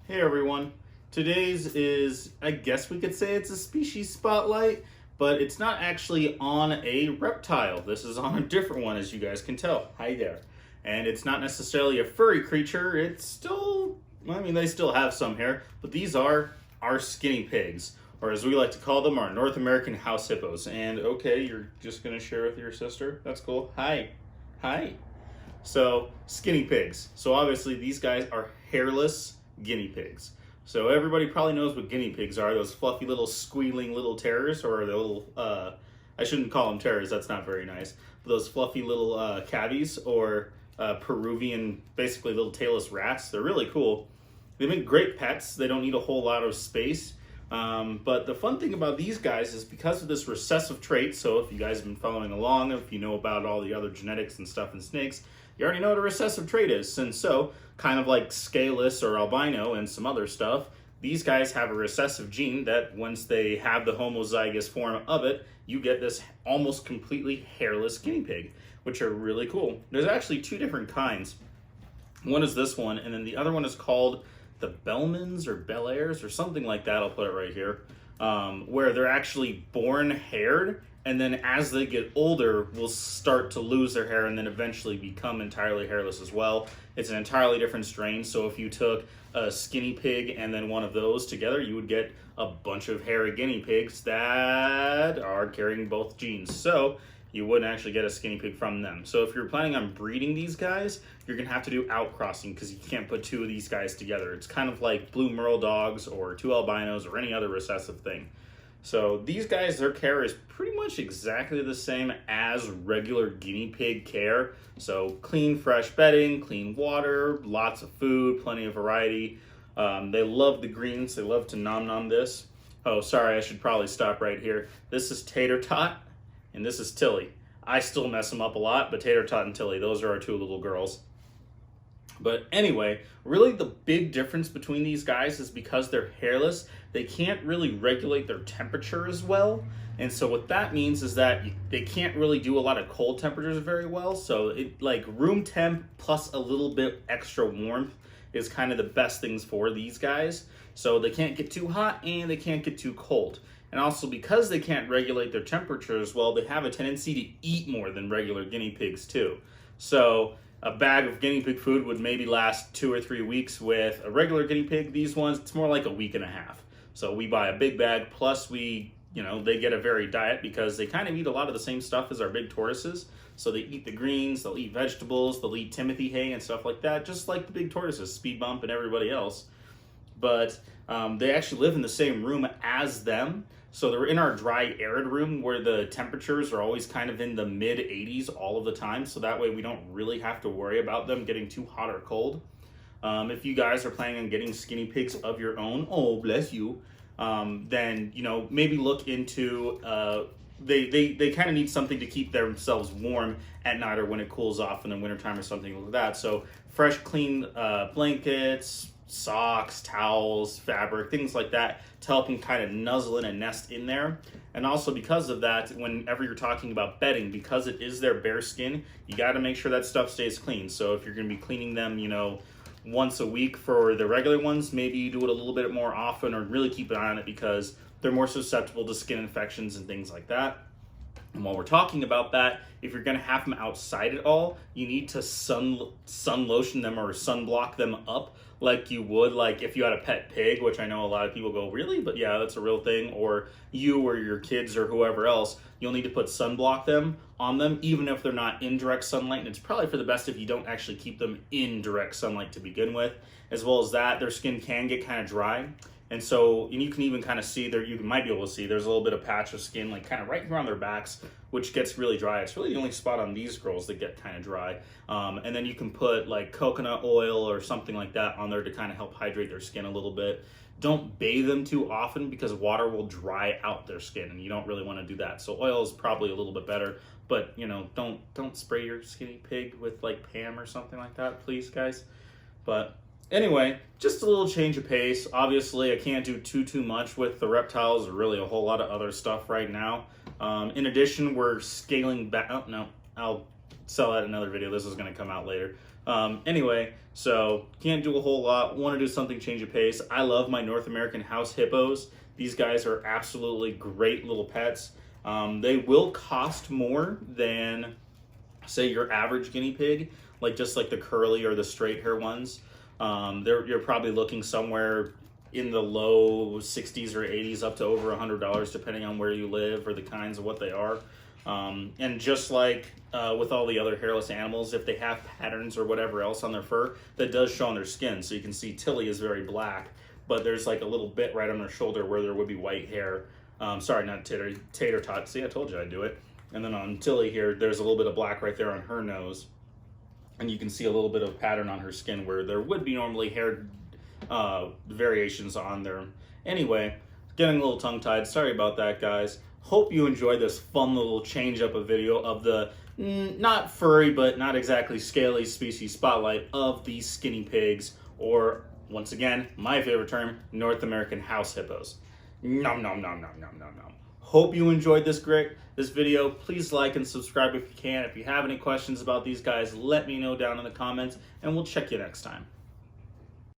Hey everyone. Today's is, I guess we could say it's a species spotlight, but it's not actually on a reptile. This is on a different one, as you guys can tell. Hi there. And it's not necessarily a furry creature. It's still, they still have some hair, but these are our skinny pigs, or as we like to call them, our North American house hippos. And okay, you're just gonna share with your sister? That's cool. Hi. Hi. So, skinny pigs. So obviously these guys are hairless guinea pigs. So everybody probably knows what guinea pigs are, those fluffy little squealing little terrors, or the little, I shouldn't call them terrors, that's not very nice, but those fluffy little cavies, or Peruvian, basically little tailless rats. They're really cool. They make great pets. They don't need a whole lot of space. But the fun thing about these guys is because of this recessive trait, so if you guys have been following along, if you know about all the other genetics and stuff in snakes, you already know what a recessive trait is. And so, kind of like scaleless or albino and some other stuff, these guys have a recessive gene that once they have the homozygous form of it, you get this almost completely hairless guinea pig, which are really cool. There's actually two different kinds. One is this one, and then the other one is called the Bellmans or Bel Airs or something like that. I'll put it right here, where they're actually born haired, and then as they get older will start to lose their hair and then eventually become entirely hairless as well. It's an entirely different strain, so if you took a skinny pig and then one of those together, you would get a bunch of hairy guinea pigs that are carrying both genes. So you wouldn't actually get a skinny pig from them. So if you're planning on breeding these guys, you're gonna have to do outcrossing because you can't put two of these guys together. It's kind of like blue merle dogs or two albinos or any other recessive thing. So these guys, their care is pretty much exactly the same as regular guinea pig care. So clean, fresh bedding, clean water, lots of food, plenty of variety. They love the greens. They love to nom this. Oh, sorry, I should probably stop right here. This is Tater Tot, and this is Tilly. I still mess them up a lot, but Tater Tot and Tilly, those are our two little girls. But anyway, really the big difference between these guys is because they're hairless, they can't really regulate their temperature as well. And so what that means is that they can't really do a lot of cold temperatures very well. So it like room temp plus a little bit extra warmth is kind of the best things for these guys. So they can't get too hot and they can't get too cold. And also because they can't regulate their temperature as well, they have a tendency to eat more than regular guinea pigs too. So a bag of guinea pig food would maybe last 2 or 3 weeks. With a regular guinea pig, these ones, it's more like a week and a half. So we buy a big bag, plus they get a varied diet because they kind of eat a lot of the same stuff as our big tortoises. So they eat the greens, they'll eat vegetables, they'll eat Timothy hay and stuff like that, just like the big tortoises, Speed Bump and everybody else. But they actually live in the same room as them. So they're in our dry, arid room where the temperatures are always kind of in the mid 80s all of the time. So that way we don't really have to worry about them getting too hot or cold. If you guys are planning on getting skinny pigs of your own, oh bless you, then maybe look into they kind of need something to keep themselves warm at night or when it cools off in the wintertime or something like that. So fresh, clean blankets, socks, towels, fabric, things like that to help them kind of nuzzle in and nest in there. And also because of that, whenever you're talking about bedding, because it is their bare skin, you got to make sure that stuff stays clean. So if you're going to be cleaning them, once a week for the regular ones, maybe you do it a little bit more often or really keep an eye on it because they're more susceptible to skin infections and things like that. And while we're talking about that, if you're going to have them outside at all, you need to sun lotion them or sunblock them up like you would like if you had a pet pig, which I know a lot of people go, really? But yeah, that's a real thing. Or you or your kids or whoever else, you'll need to put sunblock on them, even if they're not in direct sunlight. And it's probably for the best if you don't actually keep them in direct sunlight to begin with. As well as that, their skin can get kind of dry. And so, and you can even kind of see there, you might be able to see there's a little bit of patch of skin, like kind of right here on their backs, which gets really dry. It's really the only spot on these girls that get kind of dry. And then you can put like coconut oil or something like that on there to kind of help hydrate their skin a little bit. Don't bathe them too often because water will dry out their skin and you don't really want to do that. So oil is probably a little bit better, but don't spray your skinny pig with like Pam or something like that, please guys. But anyway, just a little change of pace. Obviously, I can't do too much with the reptiles or really a whole lot of other stuff right now. In addition, we're scaling back. Oh, no, I'll sell that in another video. This is going to come out later. Anyway, so can't do a whole lot. Want to do something change of pace. I love my North American house hippos. These guys are absolutely great little pets. They will cost more than, say, your average guinea pig, just like the curly or the straight hair ones. You're probably looking somewhere in the low 60s or 80s up to over $100, depending on where you live or the kinds of what they are. And just like with all the other hairless animals, if they have patterns or whatever else on their fur, that does show on their skin. So you can see Tilly is very black, but there's like a little bit right on her shoulder where there would be white hair. Sorry, not tater tot. See, I told you I'd do it. And then on Tilly here, there's a little bit of black right there on her nose. And you can see a little bit of pattern on her skin where there would be normally hair variations on there. Anyway, getting a little tongue-tied. Sorry about that, guys. Hope you enjoyed this fun little change-up of video of the not furry, but not exactly scaly species spotlight of these skinny pigs, or, once again, my favorite term, North American house hippos. Nom nom nom nom nom nom nom. Hope you enjoyed this video. Please like and subscribe if you can. If you have any questions about these guys, let me know down in the comments, and we'll check you next time.